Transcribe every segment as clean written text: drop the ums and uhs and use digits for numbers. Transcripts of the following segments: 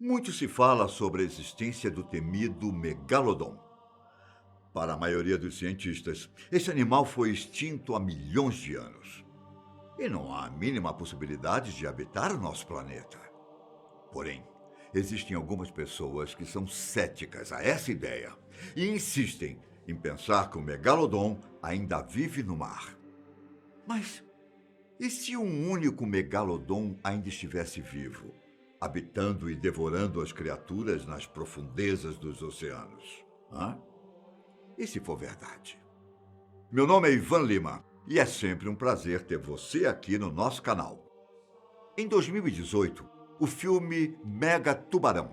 Muito se fala sobre a existência do temido megalodon. Para a maioria dos cientistas, esse animal foi extinto há milhões de anos. E não há a mínima possibilidade de habitar o nosso planeta. Porém, existem algumas pessoas que são céticas a essa ideia e insistem em pensar que o megalodon ainda vive no mar. Mas e se um único megalodon ainda estivesse vivo, habitando e devorando as criaturas nas profundezas dos oceanos? Hã? E se for verdade? Meu nome é Ivan Lima e é sempre um prazer ter você aqui no nosso canal. Em 2018, o filme Mega Tubarão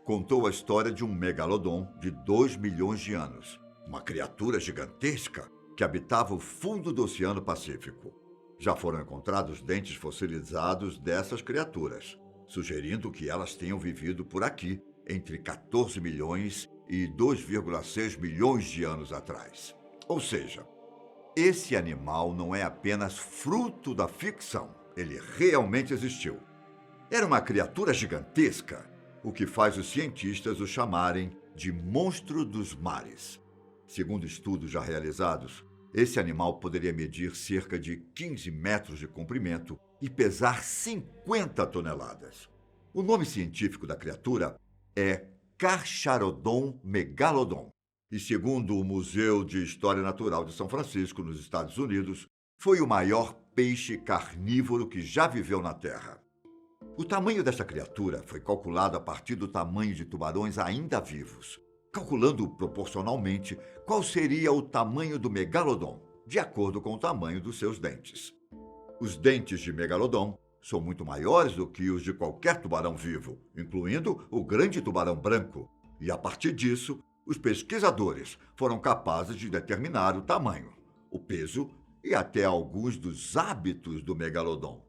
contou a história de um megalodon de 2 milhões de anos, uma criatura gigantesca que habitava o fundo do Oceano Pacífico. Já foram encontrados dentes fossilizados dessas criaturas, sugerindo que elas tenham vivido por aqui entre 14 milhões e 2,6 milhões de anos atrás. Ou seja, esse animal não é apenas fruto da ficção, ele realmente existiu. Era uma criatura gigantesca, o que faz os cientistas o chamarem de monstro dos mares. Segundo estudos já realizados, esse animal poderia medir cerca de 15 metros de comprimento e pesar 50 toneladas. O nome científico da criatura é Carcharodon megalodon. E segundo o Museu de História Natural de São Francisco, nos Estados Unidos, foi o maior peixe carnívoro que já viveu na Terra. O tamanho desta criatura foi calculado a partir do tamanho de tubarões ainda vivos, calculando proporcionalmente qual seria o tamanho do megalodon, de acordo com o tamanho dos seus dentes. Os dentes de megalodon são muito maiores do que os de qualquer tubarão vivo, incluindo o grande tubarão branco, e a partir disso, os pesquisadores foram capazes de determinar o tamanho, o peso e até alguns dos hábitos do megalodon.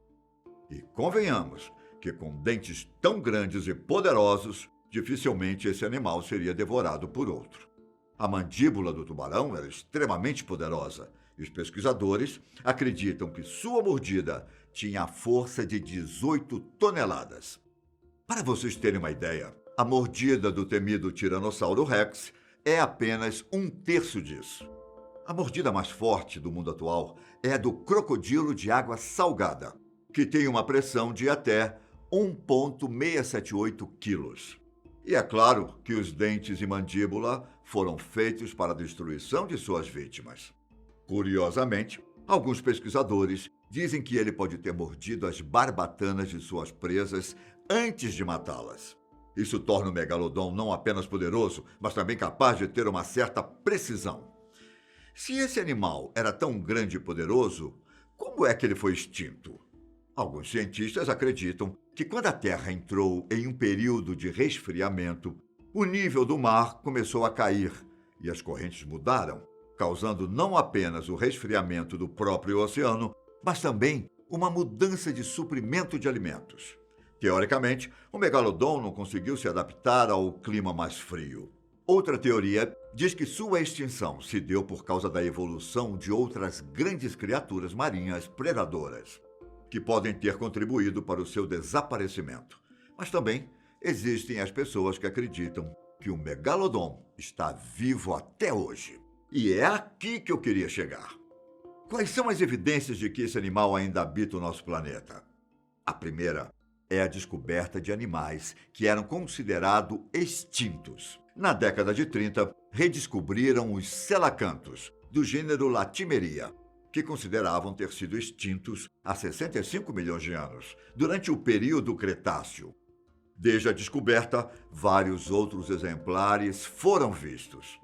E convenhamos que com dentes tão grandes e poderosos, dificilmente esse animal seria devorado por outro. A mandíbula do tubarão era extremamente poderosa e os pesquisadores acreditam que sua mordida tinha a força de 18 toneladas. Para vocês terem uma ideia, a mordida do temido Tiranossauro Rex é apenas um terço disso. A mordida mais forte do mundo atual é a do crocodilo de água salgada, que tem uma pressão de até 1,678 quilos. E é claro que os dentes e mandíbula foram feitos para a destruição de suas vítimas. Curiosamente, alguns pesquisadores dizem que ele pode ter mordido as barbatanas de suas presas antes de matá-las. Isso torna o megalodon não apenas poderoso, mas também capaz de ter uma certa precisão. Se esse animal era tão grande e poderoso, como é que ele foi extinto? Alguns cientistas acreditam que quando a Terra entrou em um período de resfriamento, o nível do mar começou a cair e as correntes mudaram, causando não apenas o resfriamento do próprio oceano, mas também uma mudança de suprimento de alimentos. Teoricamente, o megalodon não conseguiu se adaptar ao clima mais frio. Outra teoria diz que sua extinção se deu por causa da evolução de outras grandes criaturas marinhas predadoras, que podem ter contribuído para o seu desaparecimento. Mas também existem as pessoas que acreditam que o megalodon está vivo até hoje. E é aqui que eu queria chegar. Quais são as evidências de que esse animal ainda habita o nosso planeta? A primeira é a descoberta de animais que eram considerados extintos. Na década de 30, redescobriram os selacantos, do gênero Latimeria, que consideravam ter sido extintos há 65 milhões de anos, durante o período Cretáceo. Desde a descoberta, vários outros exemplares foram vistos.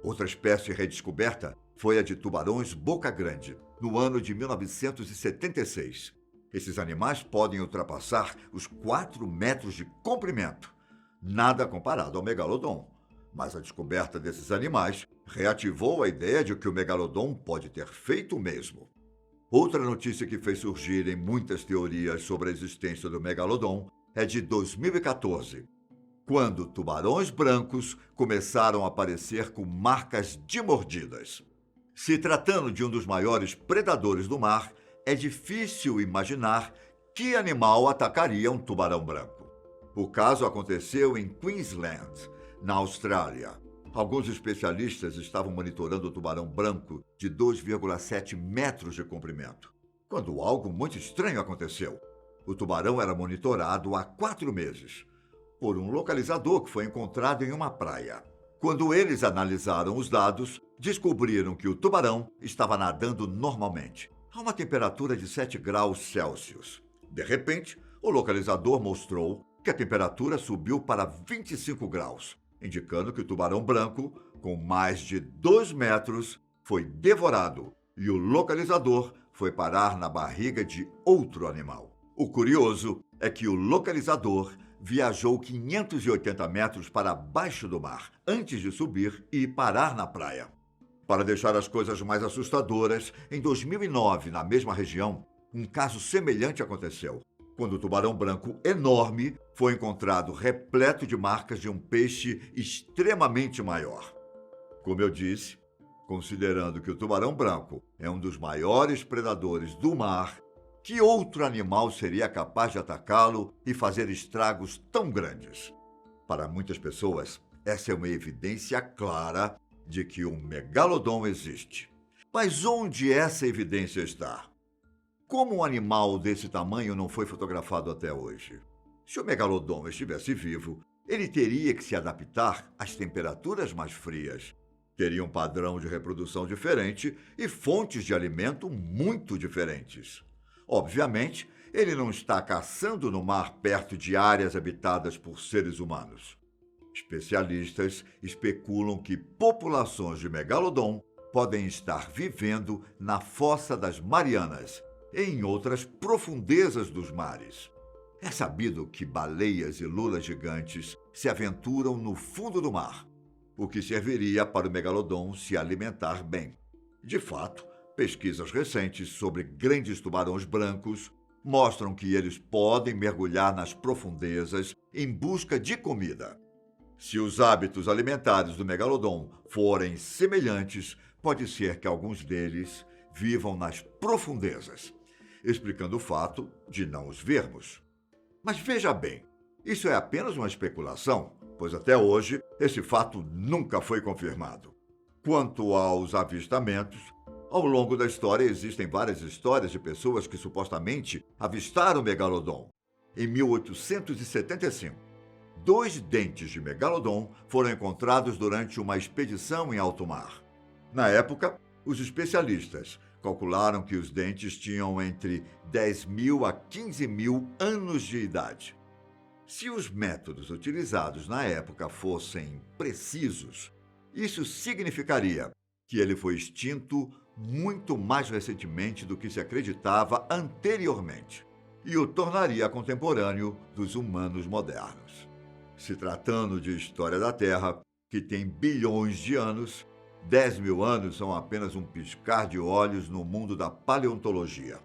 Outra espécie redescoberta foi a de tubarões boca grande, no ano de 1976. Esses animais podem ultrapassar os 4 metros de comprimento, nada comparado ao megalodon. Mas a descoberta desses animais reativou a ideia de que o megalodon pode ter feito o mesmo. Outra notícia que fez surgirem muitas teorias sobre a existência do megalodon é de 2014, quando tubarões brancos começaram a aparecer com marcas de mordidas. Se tratando de um dos maiores predadores do mar, é difícil imaginar que animal atacaria um tubarão branco. O caso aconteceu em Queensland, na Austrália. Alguns especialistas estavam monitorando o tubarão branco de 2,7 metros de comprimento, quando algo muito estranho aconteceu. O tubarão era monitorado há 4 meses por um localizador que foi encontrado em uma praia. Quando eles analisaram os dados, descobriram que o tubarão estava nadando normalmente, a uma temperatura de 7 graus Celsius. De repente, o localizador mostrou que a temperatura subiu para 25 graus, indicando que o tubarão branco, com mais de 2 metros, foi devorado e o localizador foi parar na barriga de outro animal. O curioso é que o localizador viajou 580 metros para baixo do mar antes de subir e parar na praia. Para deixar as coisas mais assustadoras, em 2009, na mesma região, um caso semelhante aconteceu, quando o tubarão branco enorme foi encontrado repleto de marcas de um peixe extremamente maior. Como eu disse, considerando que o tubarão branco é um dos maiores predadores do mar, que outro animal seria capaz de atacá-lo e fazer estragos tão grandes? Para muitas pessoas, essa é uma evidência clara de que um megalodon existe. Mas onde essa evidência está? Como um animal desse tamanho não foi fotografado até hoje? Se o megalodon estivesse vivo, ele teria que se adaptar às temperaturas mais frias. Teria um padrão de reprodução diferente e fontes de alimento muito diferentes. Obviamente, ele não está caçando no mar perto de áreas habitadas por seres humanos. Especialistas especulam que populações de megalodon podem estar vivendo na Fossa das Marianas e em outras profundezas dos mares. É sabido que baleias e lulas gigantes se aventuram no fundo do mar, o que serviria para o megalodon se alimentar bem. De fato, pesquisas recentes sobre grandes tubarões brancos mostram que eles podem mergulhar nas profundezas em busca de comida. Se os hábitos alimentares do megalodon forem semelhantes, pode ser que alguns deles vivam nas profundezas, explicando o fato de não os vermos. Mas veja bem, isso é apenas uma especulação, pois até hoje esse fato nunca foi confirmado. Quanto aos avistamentos, ao longo da história existem várias histórias de pessoas que supostamente avistaram o megalodon. Em 1875, 2 dentes de megalodon foram encontrados durante uma expedição em alto mar. Na época, os especialistas calcularam que os dentes tinham entre 10.000 a 15.000 anos de idade. Se os métodos utilizados na época fossem precisos, isso significaria que ele foi extinto muito mais recentemente do que se acreditava anteriormente, e o tornaria contemporâneo dos humanos modernos. Se tratando de história da Terra, que tem bilhões de anos, 10.000 anos são apenas um piscar de olhos no mundo da paleontologia.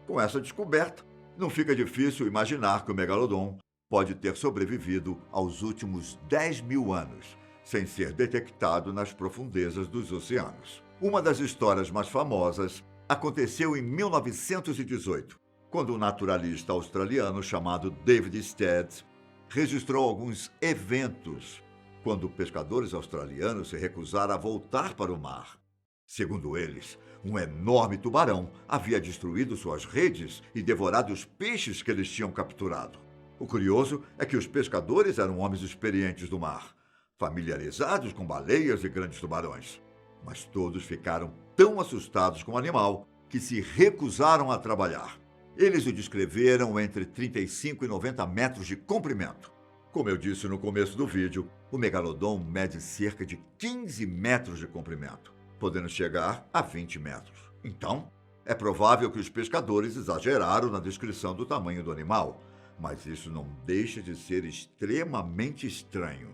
Com essa descoberta, não fica difícil imaginar que o megalodon pode ter sobrevivido aos últimos 10.000 anos, sem ser detectado nas profundezas dos oceanos. Uma das histórias mais famosas aconteceu em 1918, quando um naturalista australiano chamado David Stead registrou alguns eventos quando pescadores australianos se recusaram a voltar para o mar. Segundo eles, um enorme tubarão havia destruído suas redes e devorado os peixes que eles tinham capturado. O curioso é que os pescadores eram homens experientes do mar, familiarizados com baleias e grandes tubarões. Mas todos ficaram tão assustados com o animal que se recusaram a trabalhar. Eles o descreveram entre 35 e 90 metros de comprimento. Como eu disse no começo do vídeo, o megalodon mede cerca de 15 metros de comprimento, podendo chegar a 20 metros. Então, é provável que os pescadores exageraram na descrição do tamanho do animal, mas isso não deixa de ser extremamente estranho.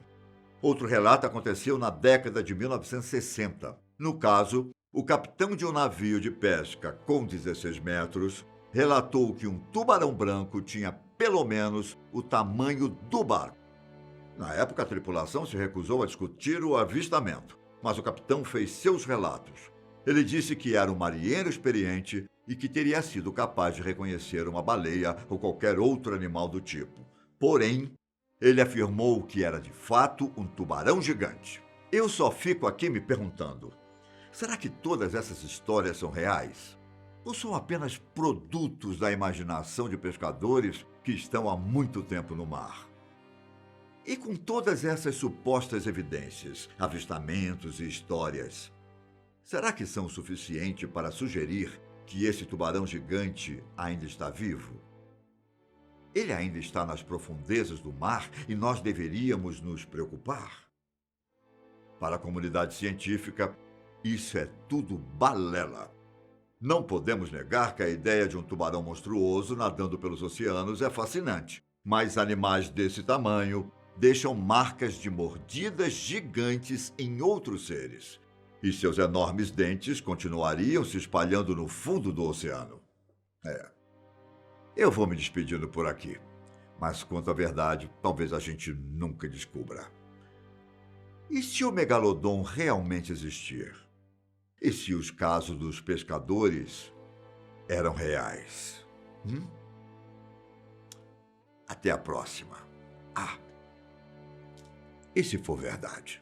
Outro relato aconteceu na década de 1960. No caso, o capitão de um navio de pesca com 16 metros relatou que um tubarão branco tinha pelo menos o tamanho do barco. Na época, a tripulação se recusou a discutir o avistamento, mas o capitão fez seus relatos. Ele disse que era um marinheiro experiente e que teria sido capaz de reconhecer uma baleia ou qualquer outro animal do tipo. Porém, Ele afirmou que era de fato um tubarão gigante. Eu só fico aqui me perguntando: será que todas essas histórias são reais? Ou são apenas produtos da imaginação de pescadores que estão há muito tempo no mar? E com todas essas supostas evidências, avistamentos e histórias, será que são suficientes para sugerir que esse tubarão gigante ainda está vivo? Ele ainda está nas profundezas do mar e nós deveríamos nos preocupar? Para a comunidade científica, isso é tudo balela. Não podemos negar que a ideia de um tubarão monstruoso nadando pelos oceanos é fascinante, mas animais desse tamanho deixam marcas de mordidas gigantes em outros seres, e seus enormes dentes continuariam se espalhando no fundo do oceano. É, eu vou me despedindo por aqui, mas quanto à verdade, talvez a gente nunca descubra. E se o megalodon realmente existir? E se os casos dos pescadores eram reais? Até a próxima. Ah, e se for verdade?